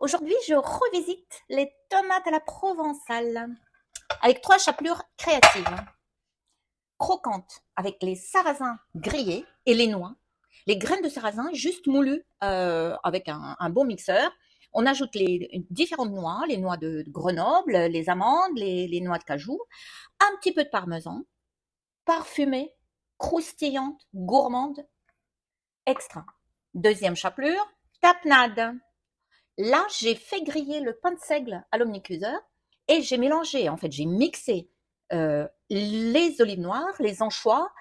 Aujourd'hui, je revisite les tomates à la provençale avec 3 chapelures créatives. Croquantes avec les sarrasins grillés et les noix. Les graines de sarrasin juste moulues avec un bon mixeur. On ajoute les différentes noix, les noix de Grenoble, les amandes, les noix de cajou, un petit peu de parmesan, parfumée, croustillante, gourmande, extra. Deuxième chapelure, tapenade. Là, j'ai fait griller le pain de seigle à l'omnicuiseur et j'ai mélangé, en fait, j'ai mixé les olives noires, les anchois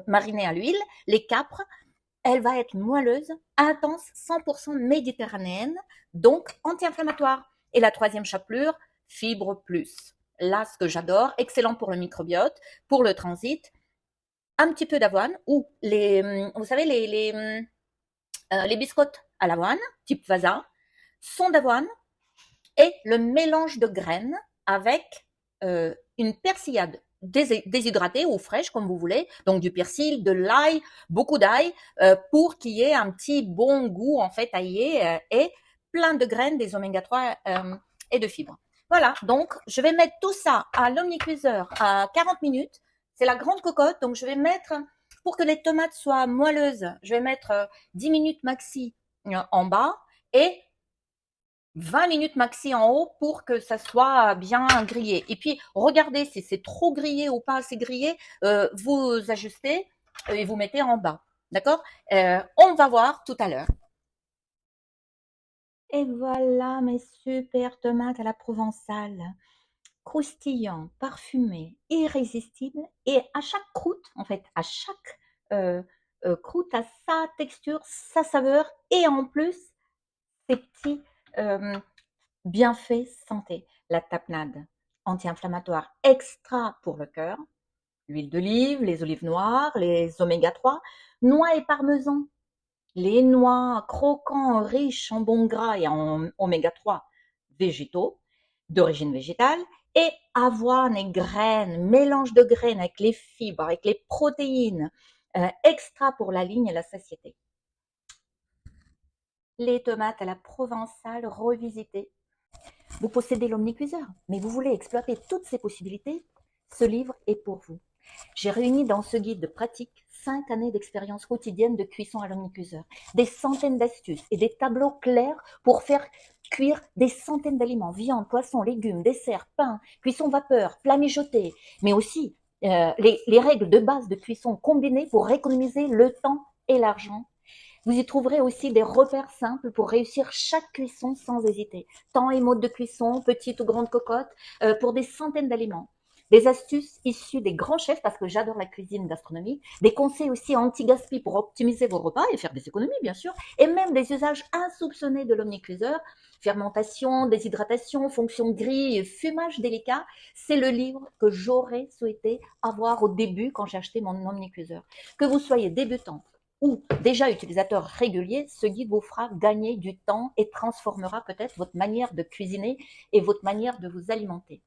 marinés à l'huile, les capres. Elle va être moelleuse, intense, 100% méditerranéenne, donc anti-inflammatoire. Et la troisième chapelure, fibre plus. Là, ce que j'adore, excellent pour le microbiote, pour le transit, un petit peu d'avoine ou vous savez, les biscottes à l'avoine, type Vasa, son d'avoine et le mélange de graines avec une persillade déshydratée ou fraîche comme vous voulez, donc du persil, de l'ail, beaucoup d'ail pour qu'il y ait un petit bon goût en fait aillé et plein de graines, des oméga 3 et de fibres. Voilà, donc je vais mettre tout ça à l'omnicuiseur à 40 minutes. C'est la grande cocotte, donc je vais mettre, pour que les tomates soient moelleuses, je vais mettre 10 minutes maxi en bas et 20 minutes maxi en haut pour que ça soit bien grillé. Et puis, regardez si c'est trop grillé ou pas assez grillé, vous ajustez et vous mettez en bas. D'accord? On va voir tout à l'heure. Et voilà mes super tomates à la provençale. Croustillant, parfumé, irrésistible. Et à chaque croûte, en fait, à chaque croûte a sa texture, sa saveur. Et en plus, ces petits bienfaits santé. La tapenade, anti-inflammatoire extra pour le cœur. L'huile d'olive, les olives noires, les oméga 3, noix et parmesan. Les noix croquants, riches en bons gras et en oméga 3 végétaux, d'origine végétale, et avoine et graines, mélange de graines avec les fibres, avec les protéines, extra pour la ligne et la satiété. Les tomates à la provençale revisitées. Vous possédez l'omnicuiseur, mais vous voulez exploiter toutes ces possibilités? Ce livre est pour vous. J'ai réuni dans ce guide pratique 5 années d'expérience quotidienne de cuisson à l'omnicuiseur, des centaines d'astuces et des tableaux clairs pour faire cuire des centaines d'aliments, viande, poisson, légumes, desserts, pain, cuisson vapeur, plats mijotés, mais aussi les règles de base de cuisson combinées pour économiser le temps et l'argent. Vous y trouverez aussi des repères simples pour réussir chaque cuisson sans hésiter. Temps et mode de cuisson, petite ou grande cocotte, pour des centaines d'aliments. Des astuces issues des grands chefs, parce que j'adore la cuisine gastronomie. Des conseils aussi anti-gaspi pour optimiser vos repas et faire des économies, bien sûr. Et même des usages insoupçonnés de l'omnicuiseur. Fermentation, déshydratation, fonction grille, fumage délicat. C'est le livre que j'aurais souhaité avoir au début quand j'ai acheté mon omnicuiseur. Que vous soyez débutant ou déjà utilisateur régulier, ce guide vous fera gagner du temps et transformera peut-être votre manière de cuisiner et votre manière de vous alimenter.